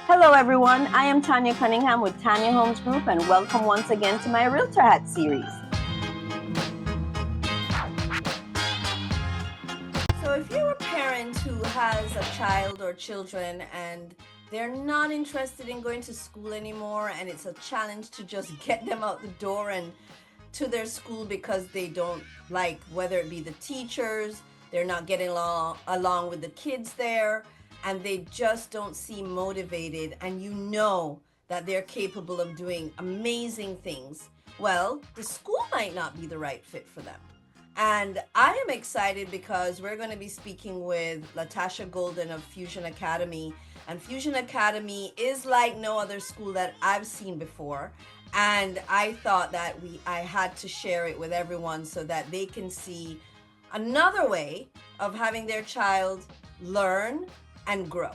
Hello, everyone. I am Tanya Cunningham with Tanya Homes Group, and welcome once again to my Realtor Hat series. So, if you're a parent who has a child or children and they're not interested in going to school anymore, and it's a challenge to just get them out the door and to their school because they don't like, whether it be the teachers, they're not getting along with the kids there, and they just don't seem motivated, and you know that they're capable of doing amazing things. Well, the school might not be the right fit for them. And I am excited because we're going to be speaking with Latasha Golden of Fusion Academy. And Fusion Academy is like no other school that I've seen before. And I thought that I had to share it with everyone so that they can see another way of having their child learn and grow.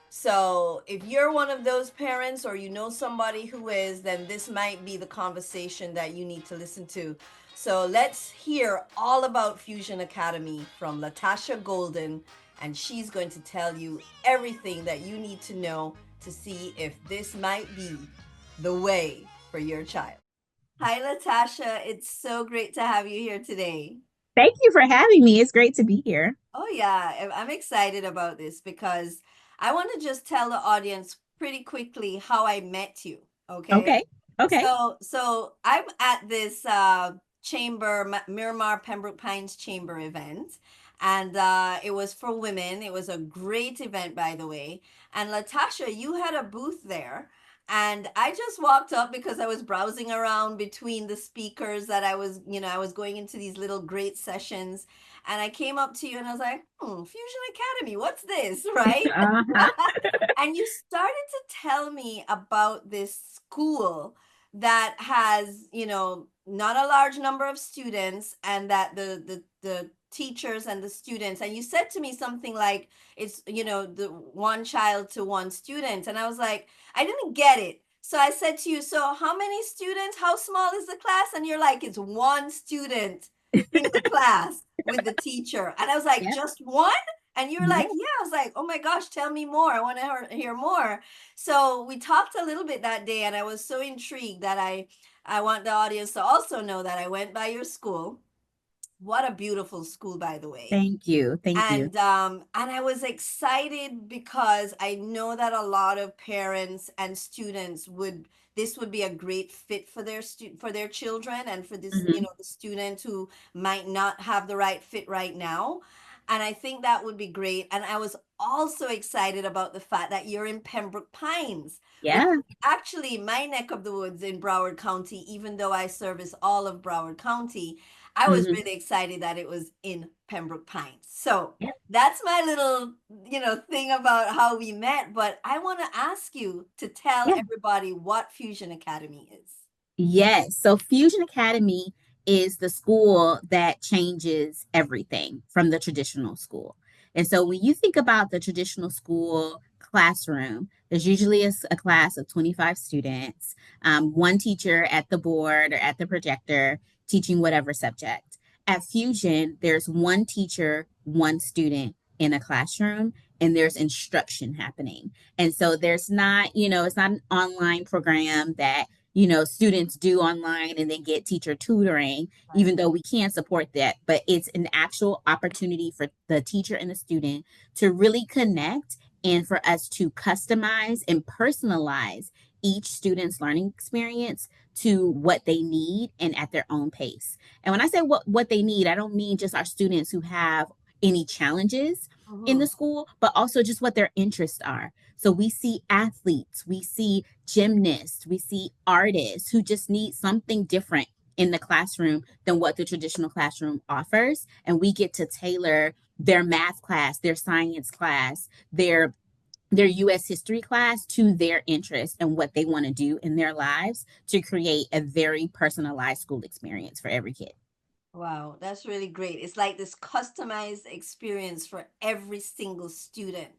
So, if you're one of those parents or you know somebody who is, then this might be the conversation that you need to listen to. So, let's hear all about Fusion Academy from Latasha Golden, and she's going to tell you everything that you need to know to see if this might be the way for your child. Hi, Latasha. It's so great to have you here today. Thank you for having me. It's great to be here. Oh, yeah, I'm excited about this because I want to just tell the audience pretty quickly how I met you. Okay. Okay. Okay. So I'm at this chamber, Miramar Pembroke Pines Chamber event, and it was for women. It was a great event, by the way. And Latasha, you had a booth there. And I just walked up because I was browsing around between the speakers that I was going into these little great sessions. And I came up to you and I was like, Fusion Academy, what's this? Right? Uh-huh. And you started to tell me about this school that has, not a large number of students, and that the teachers and the students, and you said to me something like it's, the one child to one student. And I was like, I didn't get it. So I said to you, so how many students? How small is the class? And you're like, it's one student in the class with the teacher. And I was like, Yeah. just one? And you were like, Yeah. yeah. I was like, oh my gosh, tell me more. I want to hear more. So we talked a little bit that day, and I was so intrigued that I want the audience to also know that I went by your school. What a beautiful school, by the way. Thank you. Thank you. And I was excited because I know that a lot of parents and students would this would be a great fit for for their children, and for this, Mhm. the student who might not have the right fit right now. And I think that would be great. And I was also excited about the fact that you're in Pembroke Pines, which Yeah. is actually my neck of the woods in Broward County. Even though I service all of Broward County, I was Mhm. really excited that it was in Pembroke Pines. So Yeah. that's my little, thing about how we met. But I want to ask you to tell Yeah. everybody what Fusion Academy is. Yes. So Fusion Academy is the school that changes everything from the traditional school. And so when you think about the traditional school classroom, there's usually a class of 25 students, one teacher at the board or at the projector teaching whatever subject. At Fusion, there's one teacher, one student in a classroom, and there's instruction happening. And so there's not, it's not an online program that students do online and then get teacher tutoring, Right. even though we can support that. But it's an actual opportunity for the teacher and the student to really connect and for us to customize and personalize each student's learning experience to what they need and at their own pace. And when I say what they need, I don't mean just our students who have any challenges in Mm-hmm. the school, but also just what their interests are. So we see athletes, we see gymnasts, we see artists who just need something different in the classroom than what the traditional classroom offers. And we get to tailor their math class, their science class, their US history class to their interests and what they want to do in their lives to create a very personalized school experience for every kid. Wow, that's really great. It's like this customized experience for every single student.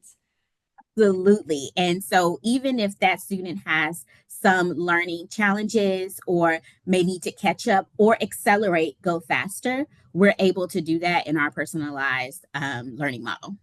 Absolutely. And so, even if that student has some learning challenges or may need to catch up or accelerate, go faster, we're able to do that in our personalized learning model.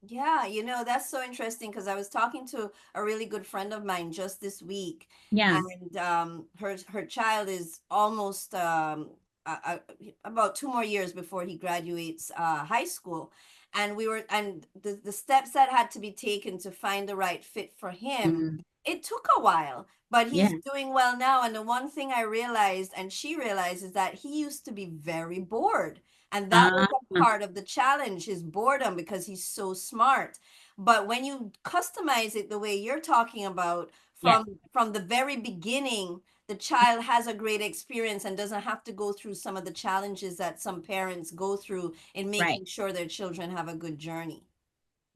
Yeah, that's so interesting because I was talking to a really good friend of mine just this week, Yeah. and her child is almost about 2 more years before he graduates high school, and the steps that had to be taken to find the right fit for him, Mm, it took a while, but he's yeah. doing well now. And the one thing I realized, and she realized, is that he used to be very bored. And that was Uh, a part of the challenge, his boredom, because he's so smart. But when you customize it the way you're talking about, yes. from the very beginning, the child has a great experience and doesn't have to go through some of the challenges that some parents go through in Right. making sure their children have a good journey.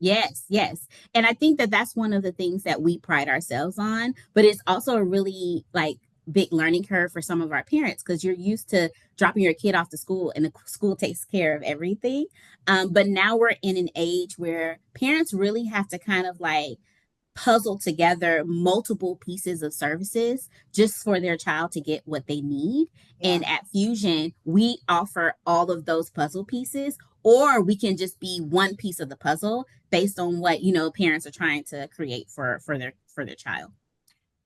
Yes, yes. And I think that that's one of the things that we pride ourselves on, but it's also a really like big learning curve for some of our parents because you're used to dropping your kid off to school and the school takes care of everything. But now we're in an age where parents really have to kind of like puzzle together multiple pieces of services just for their child to get what they need. Yeah. And at Fusion, we offer all of those puzzle pieces, or we can just be one piece of the puzzle based on what, parents are trying to create for their child.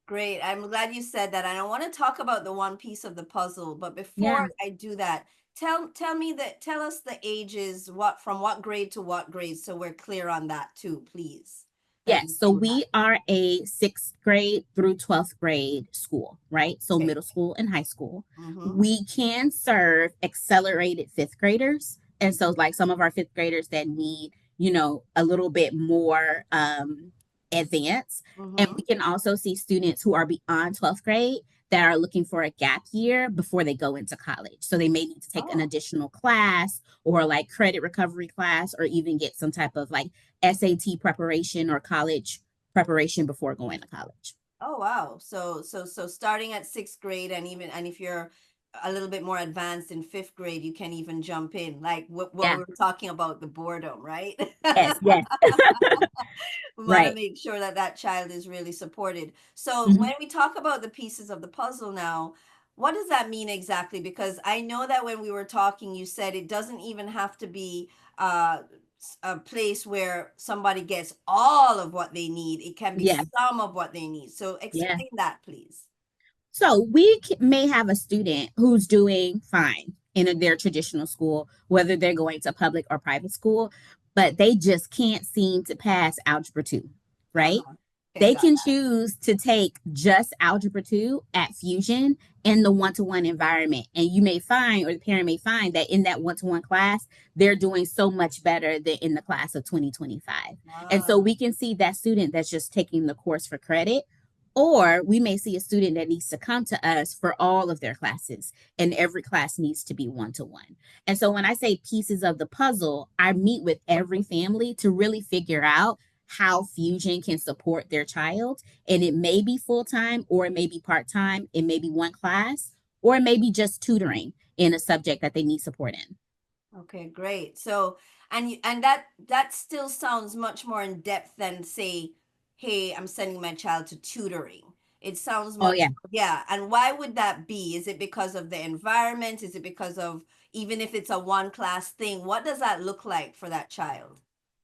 Great. I'm glad you said that. And I want to talk about the one piece of the puzzle, but Yeah. before I do that, tell us the ages, what from what grade to what grade, so we're clear on that too, please. That you Yes, so do that. we are a sixth grade through 12th grade school, right? So Okay. middle school and high school. Mm-hmm. We can serve accelerated fifth graders. And so, like some of our fifth graders that need, a little bit more advance. And Mm-hmm. we can also see students who are beyond 12th grade that are looking for a gap year before they go into college. So they may need to take an Oh. additional class or like credit recovery class or even get some type of like SAT preparation or college preparation before going to college. Oh wow. So starting at sixth grade, and if you're a little bit more advanced in fifth grade, you can even jump in. Like what Yeah. we were talking about, the boredom, right? Yes. Yes. We want to Right. make sure that that child is really supported. So Mhm. when we talk about the pieces of the puzzle now, what does that mean exactly? Because I know that when we were talking, you said it doesn't even have to be uh, a place where somebody gets all of what they need. It can be Yeah. some of what they need. So Yeah. explain that, please. So we may have a student who's doing fine in their traditional school, whether they're going to public or private school, but they just can't seem to pass Algebra 2, right? Uh-huh. Okay, They got can that. choose to take just Algebra 2 at Fusion in the one to one environment. And you may find, or the parent may find, that in that one to one class, they're doing so much better than in the class of 2025. And so Ah, we can see that student that's just taking the course for credit. Or we may see a student that needs to come to us for all of their classes, and every class needs to be one to one. And so when I say pieces of the puzzle, I meet with every family to really figure out how Fusion can support their child. And it may be full time, or it may be part time, it may be one class, or it may be just tutoring in a subject that they need support in. okay, great. So, and that still sounds much more in depth than say, hey, I'm sending my child to tutoring. It sounds Oh, much, yeah. yeah. And why would that be? Is it because of the environment? Is it because of, even if it's a one class thing, what does that look like for that child?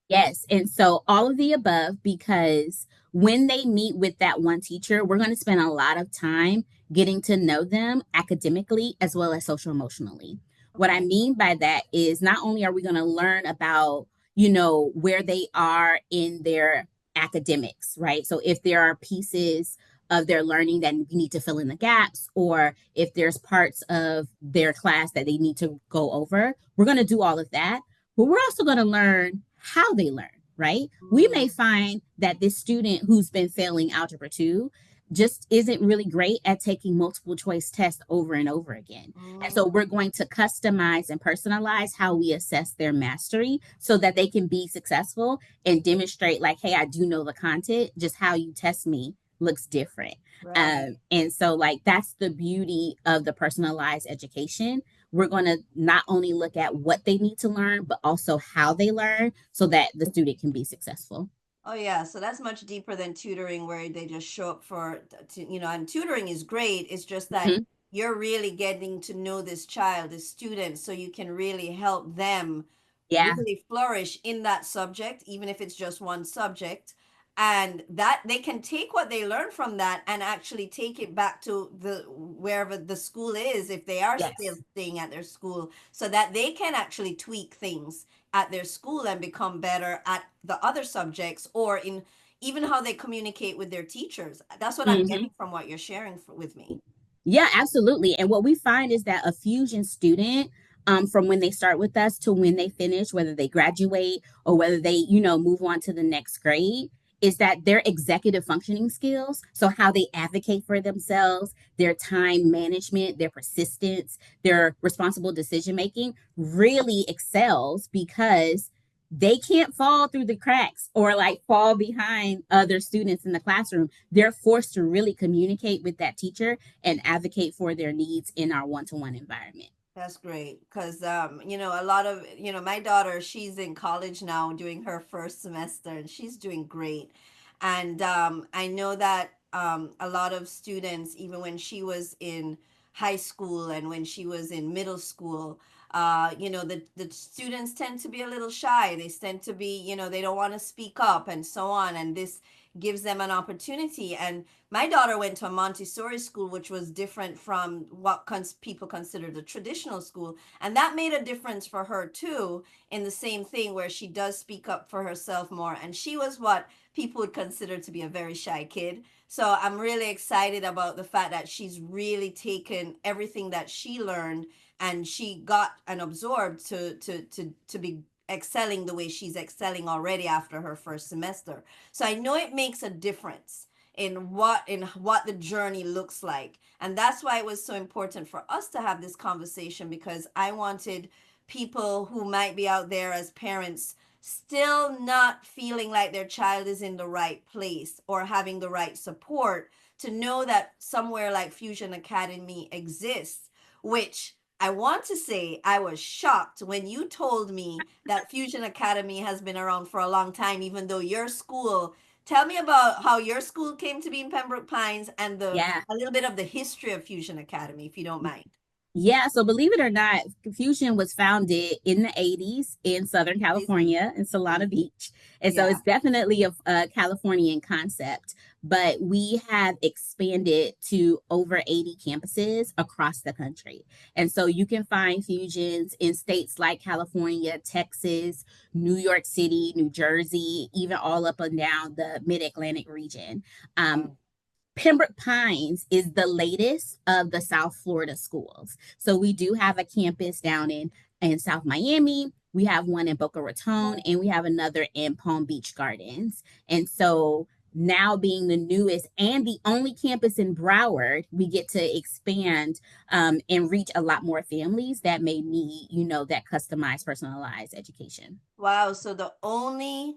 Yes. And so all of the above, because when they meet with that one teacher, we're going to spend a lot of time getting to know them academically as well as social emotionally. What I Okay. mean by that is not only are we going to learn about, where they are in their academics, right? So if there are pieces of their learning that we need to fill in the gaps, or if there's parts of their class that they need to go over, we're going to do all of that, but we're also going to learn how they learn, right? We may Mm, find that this student who's been failing Algebra 2 just isn't really great at taking multiple choice tests over and over again. And so mm, we're going to customize and personalize how we assess their mastery so that they can be successful and demonstrate, like, hey, I do know the content, just how you test me looks different. right. And so, like, that's the beauty of the personalized education. We're going to not only look at what they need to learn, but also how they learn so that the student can be successful. Oh yeah, so that's much deeper than tutoring where they just show up and tutoring is great. It's just that Mhm. you're really getting to know this child, this student, so you can really help them Yeah. really flourish in that subject, even if it's just one subject. And that they can take what they learn from that and actually take it back to the wherever the school is, if they are still Yes. staying at their school, so that they can actually tweak things at their school and become better at the other subjects, or in even how they communicate with their teachers. That's what I'm Hmm. getting from what you're sharing with me. Yeah, absolutely. And what we find is that a fusion student, from when they start with us to when they finish, whether they graduate or whether they, move on to the next grade, is that their executive functioning skills, so how they advocate for themselves, their time management, their persistence, their responsible decision making really excels because they can't fall through the cracks or like fall behind other students in the classroom. They're forced to really communicate with that teacher and advocate for their needs in our one-to-one environment. That's great because a lot of my daughter, she's in college now doing her first semester and she's doing great. And I know that a lot of students, even when she was in high school and when she was in middle school, the students tend to be a little shy. They tend to be, they don't want to speak up and so on. And this gives them an opportunity. And my daughter went to a Montessori school, which was different from what people consider the traditional school. And that made a difference for her too, in the same thing where she does speak up for herself more. And she was what people would consider to be a very shy kid. So I'm really excited about the fact that she's really taken everything that she learned and she got and absorbed to be excelling the way she's excelling already after her first semester. So I know it makes a difference in what the journey looks like. And that's why it was so important for us to have this conversation, because I wanted people who might be out there as parents still not feeling like their child is in the right place or having the right support to know that somewhere like Fusion Academy exists, which I want to say I was shocked when you told me that Fusion Academy has been around for a long time, even though your school. Tell me about how your school came to be in Pembroke Pines and the Yeah. a little bit of the history of Fusion Academy, if you don't mind. Yeah, so believe it or not, Fusion was founded in the 80s in Southern Amazing. California in Solana Beach. And so Yeah. it's definitely a Californian concept, but we have expanded to over 80 campuses across the country. And so you can find Fusions in states like California, Texas, New York City, New Jersey, even all up and down the Mid Atlantic region. Um, Wow. Pembroke Pines is the latest of the South Florida schools. So we do have a campus down in South Miami. We have one in Boca Raton, and we have another in Palm Beach Gardens. And so now being the newest and the only campus in Broward, we get to expand and reach a lot more families that may need, that customized, personalized education. Wow. So the only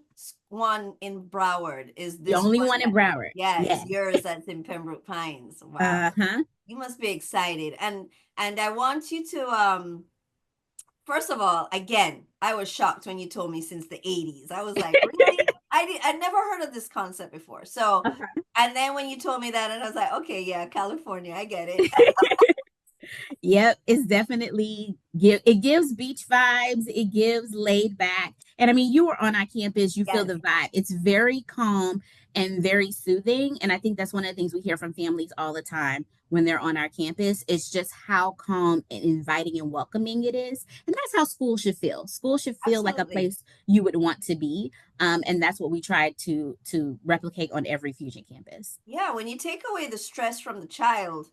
one in Broward is The this only one one in that, Broward. yeah, Yeah. is yours that's in Pembroke Pines. Wow. Uh-huh. You must be excited. And I want you to first of all, again, I was shocked when you told me since the 80s. I was like, really? I never heard of this concept before. So, and then when you told me that, and I was like, okay, yeah, California, I get it. Yep, it's definitely it gives beach vibes, it gives laid back. And I mean, you were on our campus, you feel Yes, the vibe. It's very calm and very soothing. And I think that's one of the things we hear from families all the time when they're on our campus. It's just how calm and inviting and welcoming it is. And that's how school should feel. School should feel like a absolutely. place you would want to be. And that's what we try to replicate on every Fusion campus. Yeah, when you take away the stress from the child,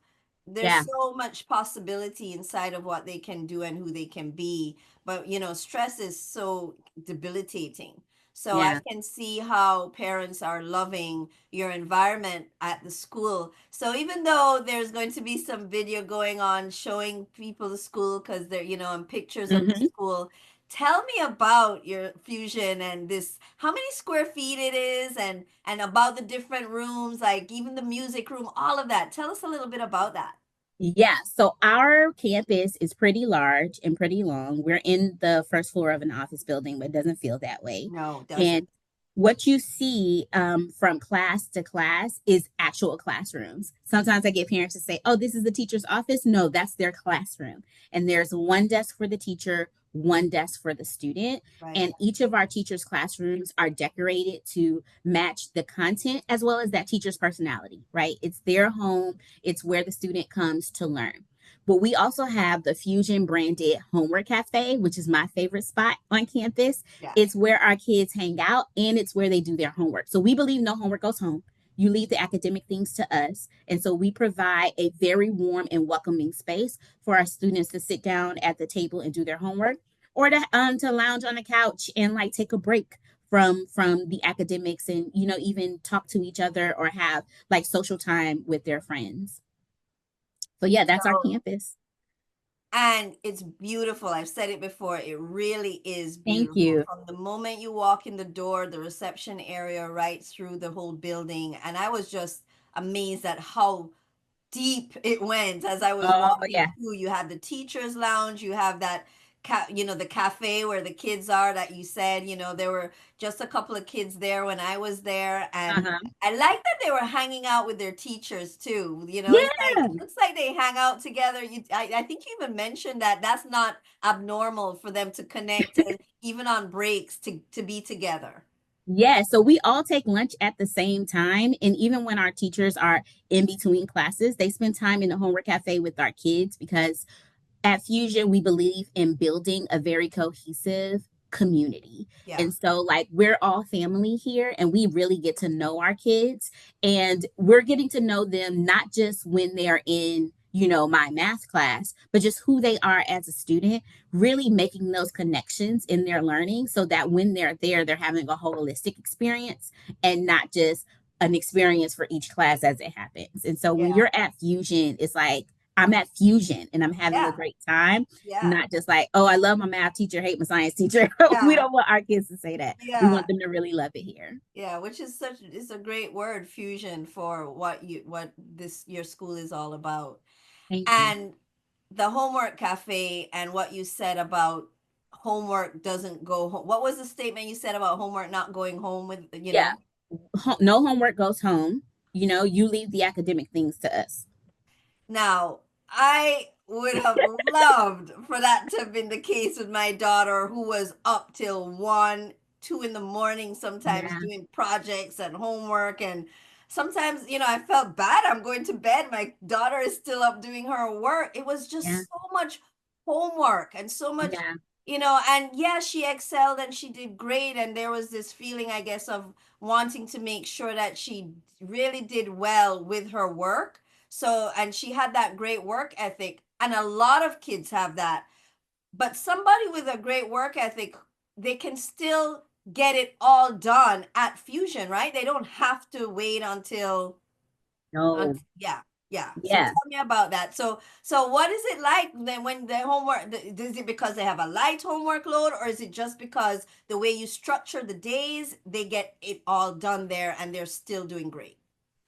there's Yeah. so much possibility inside of what they can do and who they can be. But, stress is so debilitating. So I Yeah. can see how parents are loving your environment at the school. So even though there's going to be some video going on showing people the school because they're, and pictures of the Hmm. school, tell me about your fusion and this, how many square feet it is, and about the different rooms, like even the music room, all of that. Tell us a little bit about that. Yeah, so our campus is pretty large and pretty long. We're in the first floor of an office building, but it doesn't feel that way. No, it doesn't. And what you see from class to class is actual classrooms. Sometimes I get parents to say, "Oh, this is the teacher's office." No, that's their classroom. And there's one desk for the teacher, one desk for the student. Right. And each of our teachers' classrooms are decorated to match the content as well as that teacher's personality, right? It's their home, it's where the student comes to learn. But we also have the Fusion branded homework cafe, which is my favorite spot on campus. Yeah. It's where our kids hang out and it's where they do their homework. So we believe no homework goes home. You leave the academic things to us. And so we provide a very warm and welcoming space for our students to sit down at the table and do their homework or to lounge on the couch and like take a break from the academics and even talk to each other or have like social time with their friends. So yeah, that's our So, campus. and it's beautiful. I've said it before. It really is Thank beautiful. you. From the moment you walk in the door, the reception area, right through the whole building. And I was just amazed at how deep it went as I was Oh walking yeah. through. You have the teachers lounge, you have that the cafe where the kids are that you said, there were just a couple of kids there when I was there, and Uh-huh. I like that they were hanging out with their teachers too. It's like Yeah. it looks like they hang out together. I think you even mentioned that that's not abnormal for them to connect and even on breaks to be together. Yeah, so we all take lunch at the same time. And even when our teachers are in between classes, they spend time in the homework cafe with our kids because at Fusion, we believe in building a very cohesive community. Yeah. And so, like, we're all family here and we really get to know our kids. And we're getting to know them not just when they're in, my math class, but just who they are as a student, really making those connections in their learning so that when they're there, they're having a holistic experience and not just an experience for each class as it happens. And so, when Yeah. you're at Fusion, it's like, I'm at Fusion and I'm having a Yeah. great time, Yeah. not just like, oh, I love my math teacher, hate my science teacher. We Yeah. don't want our kids to say that. We Yeah. want them to really love it here. Yeah, which is such it's a great word, fusion, for what this your school is all about. Thank you. And the homework cafe and what you said about homework doesn't go home. What was the statement you said about homework not going home with? Yeah. No homework goes home. You leave the academic things to us. Now, I would have loved for that to have been the case with my daughter, who was up till 1, 2 in the morning, sometimes Yeah. doing projects and homework. And sometimes, I felt bad. I'm going to bed. My daughter is still up doing her work. It was Yeah. just so much homework and so much, Yeah. and yeah, she excelled and she did great. And there was this feeling, I guess, of wanting to make sure that she really did well with her work. So, and she had that great work ethic, and a lot of kids have that. But somebody with a great work ethic, they can still get it all done at Fusion, right? They don't have to wait No. yeah, yeah. So Yeah. tell me about that. So what is it like then when the homework, is it because they have a light homework load, or is it just because the way you structure the days, they get it all done there and they're still doing great?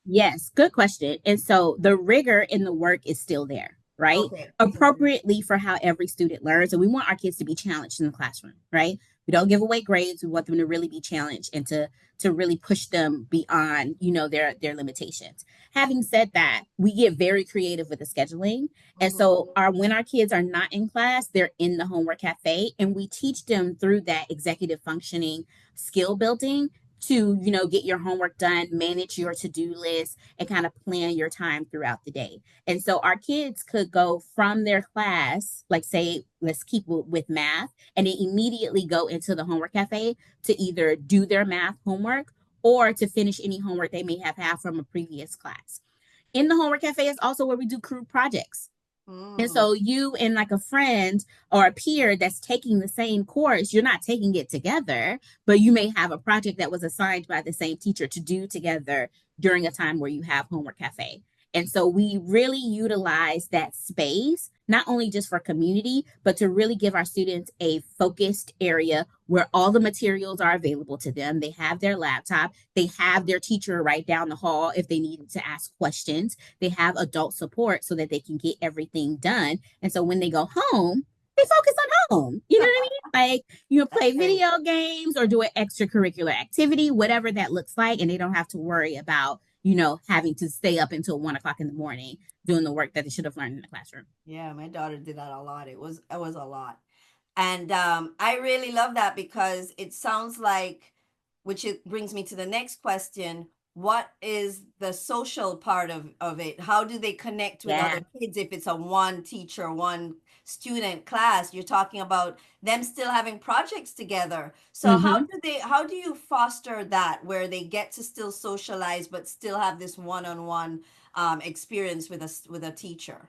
Yes, good question. And so the rigor in the work is still there, right? Okay. Okay. Appropriately for how every student learns. And we want our kids to be challenged in the classroom, right? We don't give away grades. We want them to really be challenged and to really push them beyond, their limitations. Having said that, we get very creative with the scheduling. And so Mhm. when our kids are not in class, they're in the homework cafe and we teach them through that executive functioning skill building to get your homework done, manage your to-do list, and kind of plan your time throughout the day. And so our kids could go from their class, like say let's keep with math, and they immediately go into the homework cafe to either do their math homework or to finish any homework they may have had from a previous class. In the homework cafe is also where we do group projects. And Mm. so you and like a friend or a peer that's taking the same course, you're not taking it together, but you may have a project that was assigned by the same teacher to do together during a time where you have homework cafe. And so we really utilize that space, not only just for community, but to really give our students a focused area where all the materials are available to them. They have their laptop, they have their teacher right down the hall if they needed to ask questions, they have adult support so that they can get everything done. And so when they go home, they focus on home. You know what I mean? Like That's play great. video games or do an extracurricular activity, whatever that looks like. And they don't have to worry about, having to stay up until 1 o'clock in the morning doing the work that they should have learned in the classroom. Yeah, my daughter did that a lot. It was a lot. And I really love that because it sounds like, which it brings me to the next question. What is the social part of it? How do they connect with Yeah. other kids if it's a one teacher, one student class? You're talking about them still having projects together. So Hmm. how do you foster that where they get to still socialize but still have this one-on-one experience with a teacher?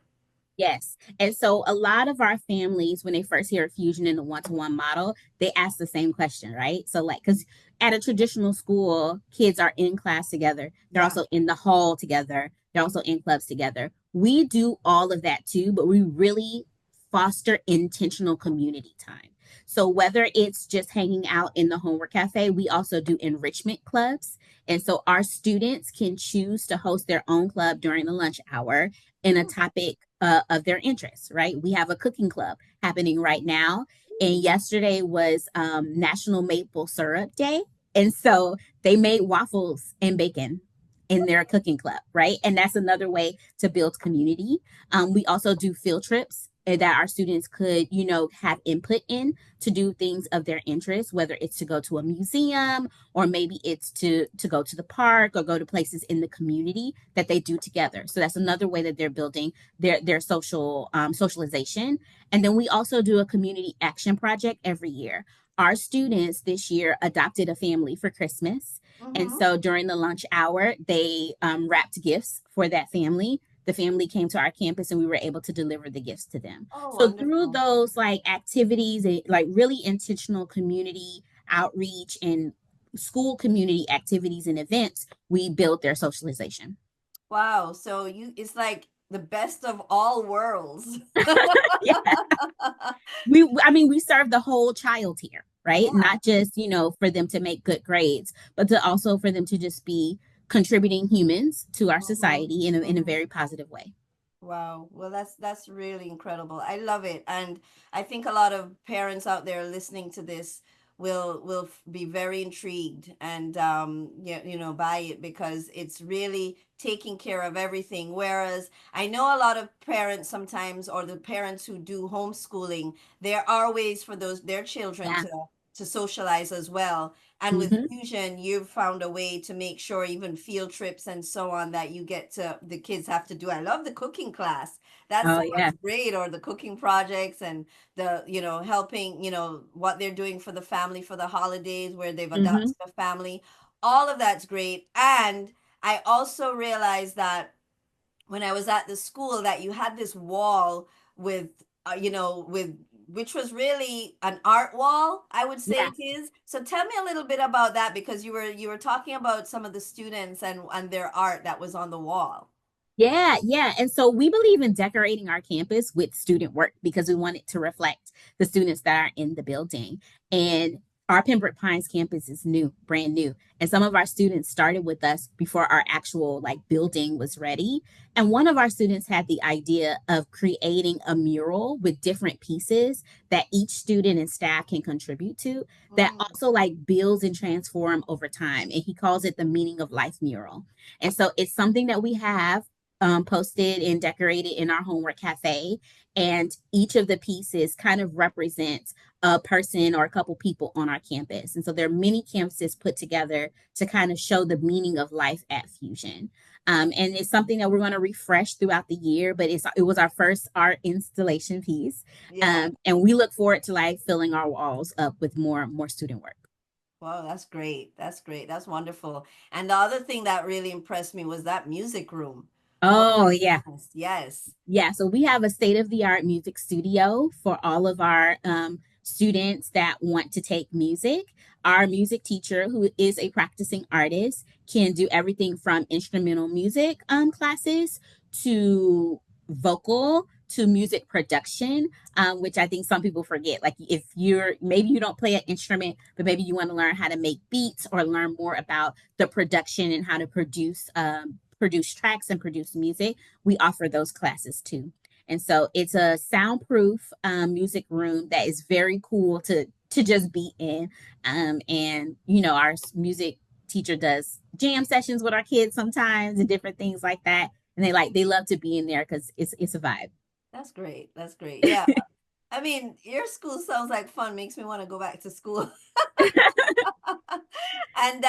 Yes. And so a lot of our families, when they first hear fusion in the one-to-one model, they ask the same question, right? So, like, because at a traditional school, kids are in class together, they're Yeah. also in the hall together, they're also in clubs together. We do all of that too, but we really foster intentional community time. So, whether it's just hanging out in the homework cafe, we also do enrichment clubs. And so, our students can choose to host their own club during the lunch hour in a Mm, topic of their interests, right? We have a cooking club happening right now. And mm. yesterday was National Maple Syrup Day. And so they made waffles and bacon in their cooking club, right? And that's another way to build community. We also do field trips that our students could, have input in to do things of their interest, whether it's to go to a museum or maybe it's to go to the park or go to places in the community that they do together. So that's another way that they're building their socialization. And then we also do a community action project every year. Our students this year adopted a family for Christmas. And Mm-hmm. so during the lunch hour, they wrapped gifts for that family. The family came to our campus and we were able to deliver the gifts to them. Oh, So through wonderful. those like activities, like really intentional community outreach and school community activities and events, we build their socialization. Wow. So it's like the best of all worlds. Yeah. We serve the whole child here, right? Yeah. Not just, for them to make good grades, but to also for them to just be contributing humans to our Mm-hmm. society in a Mm-hmm. very positive way. Wow. Well, that's really incredible. I love it. And I think a lot of parents out there listening to this will be very intrigued and yeah, by it because it's really taking care of everything. Whereas I know a lot of parents sometimes, or the parents who do homeschooling, there are ways for those their children Yeah. to socialize as well. And with Hmm. Fusion, you've found a way to make sure even field trips and so on that you get to the kids have to do. I love the cooking class. That Oh yeah. sounds great. Or the cooking projects and the, helping, what they're doing for the family for the holidays where they've Hmm. adopted a family. All of that's great. And I also realized that when I was at the school that you had this wall with, with which was really an art wall, I would say Yeah. it is. So tell me a little bit about that because you were talking about some of the students and their art that was on the wall. Yeah, yeah. And so we believe in decorating our campus with student work because we want it to reflect the students that are in the building. And our Pembroke Pines campus is new, brand new. And some of our students started with us before our actual like building was ready. And one of our students had the idea of creating a mural with different pieces that each student and staff can contribute to that Mm, also like builds and transform over time. And he calls it the meaning of life mural. And so it's something that we have posted and decorated in our homework cafe. And each of the pieces kind of represents a person or a couple people on our campus. And so there are many campuses put together to kind of show the meaning of life at Fusion. And it's something that we're going to refresh throughout the year, but it was our first art installation piece. yeah. And we look forward to like filling our walls up with more student work. Wow, that's great. That's great. That's wonderful. And the other thing that really impressed me was that music room. Oh Oh my yeah. goodness. Yes. Yeah, so we have a state of the art music studio for all of our students that want to take music. Our music teacher, who is a practicing artist, can do everything from instrumental music classes to vocal to music production, which I think some people forget. Like if maybe you don't play an instrument, but maybe you want to learn how to make beats or learn more about the production and how to produce tracks and produce music, we offer those classes too. And so it's a soundproof music room that is very cool to just be in. And our music teacher does jam sessions with our kids sometimes and different things like that. And they love to be in there because it's a vibe. That's great. That's great. Yeah. I mean, your school sounds like fun, makes me want to go back to school. And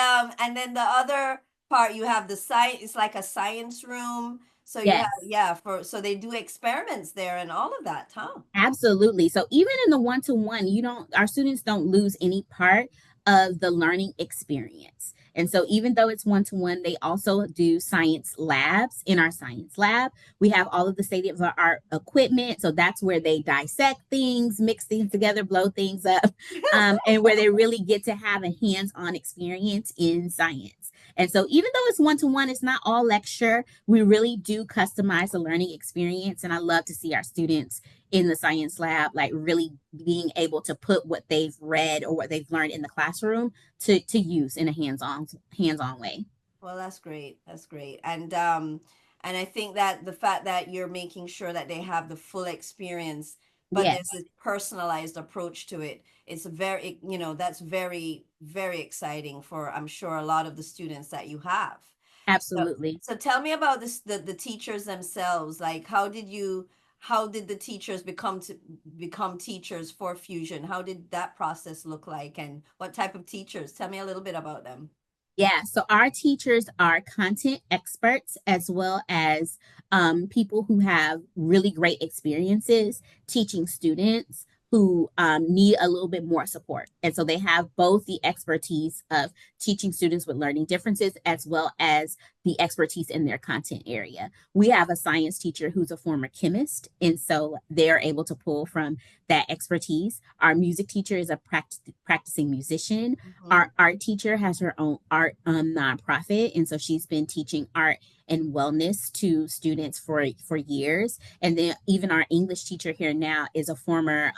then the other part, you have the science, it's like a science room. So you have, Yes. yeah, for so they do experiments there and all of that, huh? Absolutely. So even in the one-to-one, our students don't lose any part of the learning experience. And so even though it's one-to-one, they also do science labs. In our science lab, we have all of the state of the art equipment. So that's where they dissect things, mix things together, blow things up, and where they really get to have a hands-on experience in science. And so even though it's one-to-one, it's not all lecture. We really do customize the learning experience. And I love to see our students in the science lab, like really being able to put what they've read or what they've learned in the classroom to use in a hands on way. Well, that's great. That's great. And I think that the fact that you're making sure that they have the full experience, but there's Yes, this personalized approach to it. It's a very, that's very, very exciting for, I'm sure, a lot of the students that you have. So, absolutely. so tell me about this, the teachers themselves. Like, how did the teachers become teachers for Fusion? How did that process look like, and what type of teachers? Tell me a little bit about them. Yeah, so our teachers are content experts as well as people who have really great experiences teaching students who need a little bit more support. And so they have both the expertise of teaching students with learning differences as well as the expertise in their content area. We have a science teacher who's a former chemist, and so they're able to pull from that expertise. Our music teacher is a practicing musician. Mhm. Our art teacher has her own art nonprofit, and so she's been teaching art and wellness to students for years. And then even our English teacher here now is a former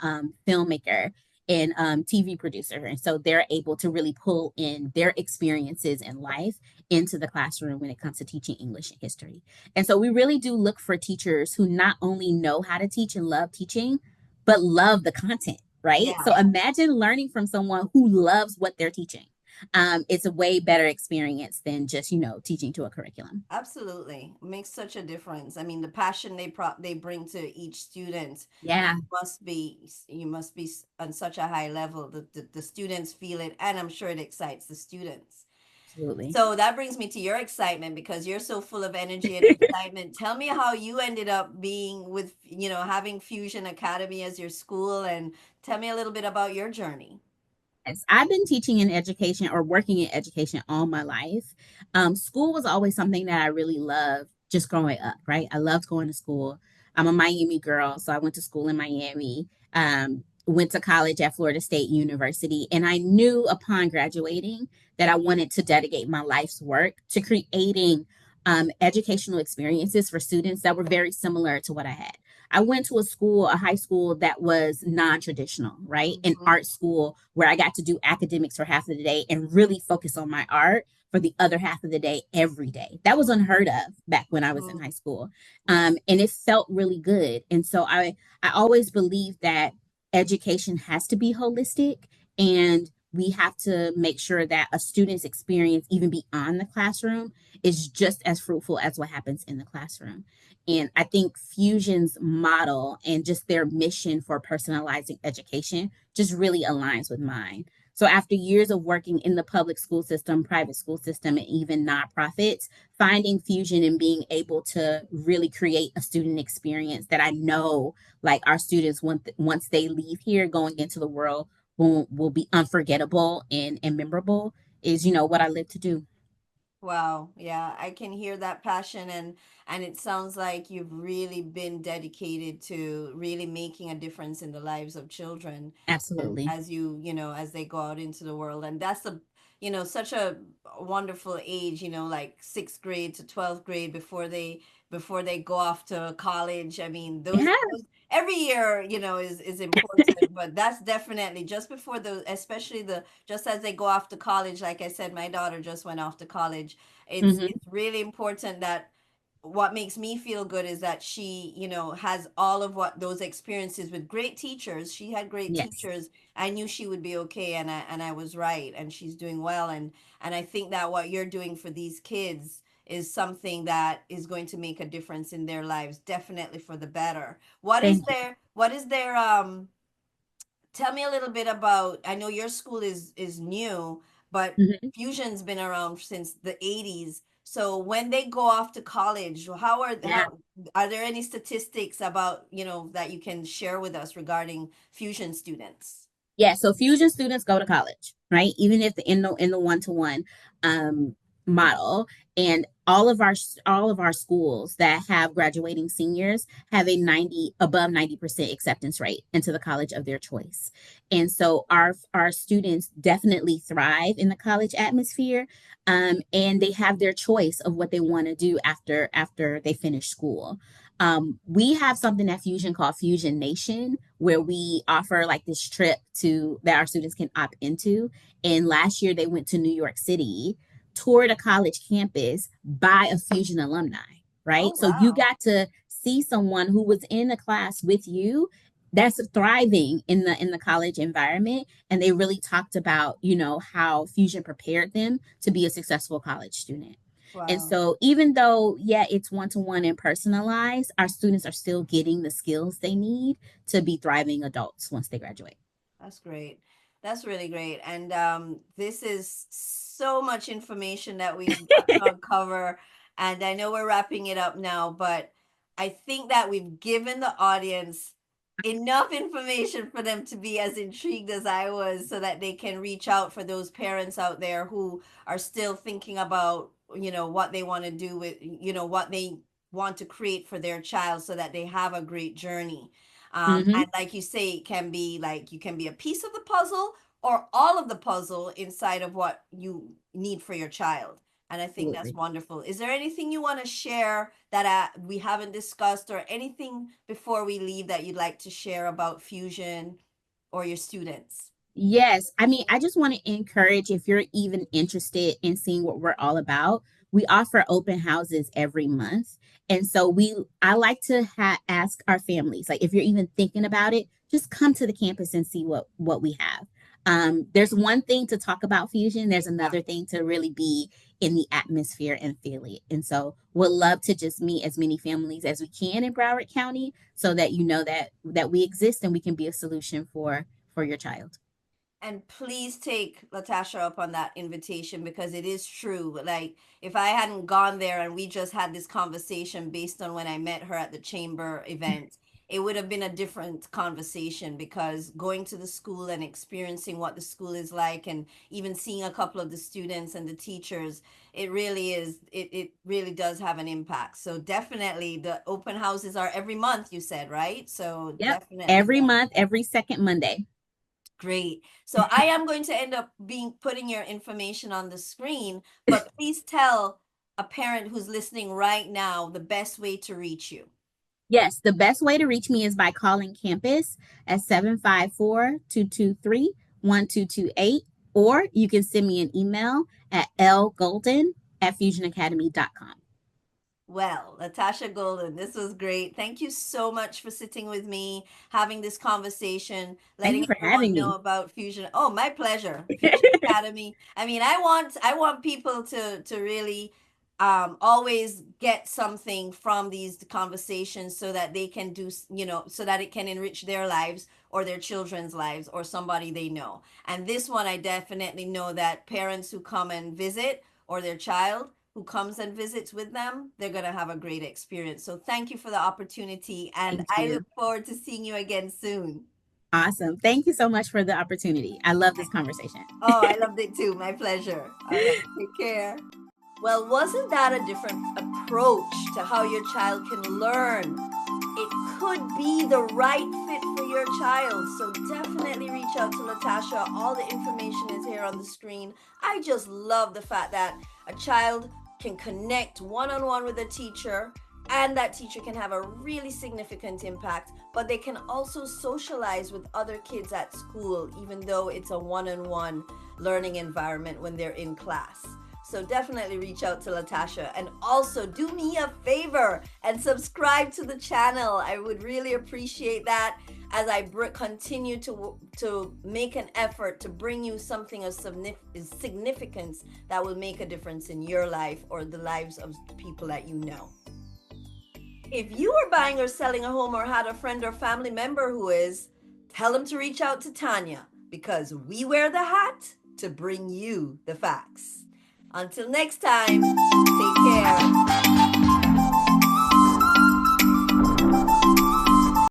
filmmaker and TV producer, and so they're able to really pull in their experiences in life into the classroom when it comes to teaching English and history. And so we really do look for teachers who not only know how to teach and love teaching, but love the content, right? Yeah. So imagine learning from someone who loves what they're teaching. It's a way better experience than just, teaching to a curriculum. Absolutely. Makes such a difference. I mean, the passion they bring to each student Yeah, you must be on such a high level that the students feel it, and I'm sure it excites the students. absolutely. So that brings me to your excitement because you're so full of energy and excitement. Tell me how you ended up being with, having Fusion Academy as your school, and tell me a little bit about your journey. Yes, I've been teaching in education or working in education all my life. School was always something that I really loved just growing up, right? I loved going to school. I'm a Miami girl, so I went to school in Miami, went to college at Florida State University, and I knew upon graduating that I wanted to dedicate my life's work to creating educational experiences for students that were very similar to what I had. I went to a high school that was non traditional, right? An Mhm. art school where I got to do academics for half of the day and really focus on my art for the other half of the day every day. That was unheard of back when I was in Mhm. high school. Mhm. And it felt really good. And so I always believe that education has to be holistic, and we have to make sure that a student's experience, even beyond the classroom, is just as fruitful as what happens in the classroom. And I think Fusion's model and just their mission for personalizing education just really aligns with mine. So after years of working in the public school system, private school system, and even nonprofits, finding Fusion and being able to really create a student experience that I know like our students once they leave here going into the world will be unforgettable and memorable is what I live to do. Wow, yeah, I can hear that passion, and it sounds like you've really been dedicated to really making a difference in the lives of children, and Absolutely. as they go out into the world. And that's such a wonderful age, like 6th grade to 12th grade before they go off to college. I mean, Yeah. those every year, is important, but that's definitely just before especially just as they go off to college. Like I said, my daughter just went off to college. Hmm. It's really important that what makes me feel good is that she, has all of what those experiences with great teachers. She had great Yes. teachers. I knew she would be okay, and I was right, and she's doing well. And I think that what you're doing for these kids is something that is going to make a difference in their lives, definitely for the better. What is Thank you. their tell me a little bit about, I know your school is new, but Mhm. Fusion's been around since the 80s. So when they go off to college, Yeah. how are there any statistics about, that you can share with us regarding Fusion students? Yeah, so fusion students go to college, right? Even if the in the one-to-one um, model, and all of our schools that have graduating seniors have a 90% acceptance rate into the college of their choice. And so our students definitely thrive in the college atmosphere, and they have their choice of what they want to do after they finish school. We have something at Fusion called Fusion Nation, where we offer like this trip to that our students can opt into. And last year they went to New York City, toured a college campus by a Fusion alumni, Oh, right? So you wow. got to see someone who was in a class with you that's thriving in the college environment, and they really talked about how Fusion prepared them to be a successful college student. And Wow. so, even though, yeah, it's one-to-one and personalized, our students are still getting the skills they need to be thriving adults once they graduate. That's great. That's really great. And this is so much information that we've got to uncover. And I know we're wrapping it up now, but I think that we've given the audience enough information for them to be as intrigued as I was so that they can reach out for those parents out there who are still thinking about, what they want to do with, what they want to create for their child so that they have a great journey. Hmm. And like you say, it can be like you can be a piece of the puzzle or all of the puzzle inside of what you need for your child. And I think that's Absolutely. wonderful. Is there anything you want to share that we haven't discussed, or anything before we leave that you'd like to share about Fusion or your students? Yes. I mean, I just want to encourage, if you're even interested in seeing what we're all about, we offer open houses every month. And so I like to ask our families, like, if you're even thinking about it, just come to the campus and see what we have. There's one thing to talk about Fusion. There's Yeah. another thing to really be in the atmosphere and feel it. And so we'd love to just meet as many families as we can in Broward County, so that you know that we exist and we can be a solution for your child. And please take Latasha up on that invitation, because it is true. Like, if I hadn't gone there and we just had this conversation based on when I met her at the chamber event, it would have been a different conversation, because going to the school and experiencing what the school is like, and even seeing a couple of the students and the teachers, it really does have an impact. So definitely the open houses are every month, you said, right? So Yep. definitely. Every month, every second Monday. Great. So I am going to end up putting your information on the screen, but please tell a parent who's listening right now the best way to reach you. Yes, the best way to reach me is by calling campus at 754-223-1228, or you can send me an email at lgolden@fusionacademy.com. Well, Latasha Golden, this was great. Thank you so much for sitting with me, having this conversation, Thank letting you for everyone having know me. about Fusion. Oh, my pleasure. Fusion Academy. I mean, I want people to really always get something from these conversations so that they can so that it can enrich their lives or their children's lives or somebody they know. And this one, I definitely know that parents who come and visit, or their child who comes and visits with them, they're going to have a great experience. So thank you for the opportunity. And Thank I you. look forward to seeing you again soon. Awesome. Thank you so much for the opportunity. I love this conversation. Oh, I loved it too. My pleasure. All right. Take care. Well, wasn't that a different approach to how your child can learn? It could be the right fit for your child. So definitely reach out to Latasha. All the information is here on the screen. I just love the fact that a child can connect one on one with a teacher, and that teacher can have a really significant impact, but they can also socialize with other kids at school, even though it's a one on one learning environment when they're in class. So definitely reach out to Latasha, and also do me a favor and subscribe to the channel. I would really appreciate that, as I continue to make an effort to bring you something of significance that will make a difference in your life or the lives of people that you know. If you are buying or selling a home or had a friend or family member who is, tell them to reach out to Tanya, because we wear the hat to bring you the facts. Until next time, take care.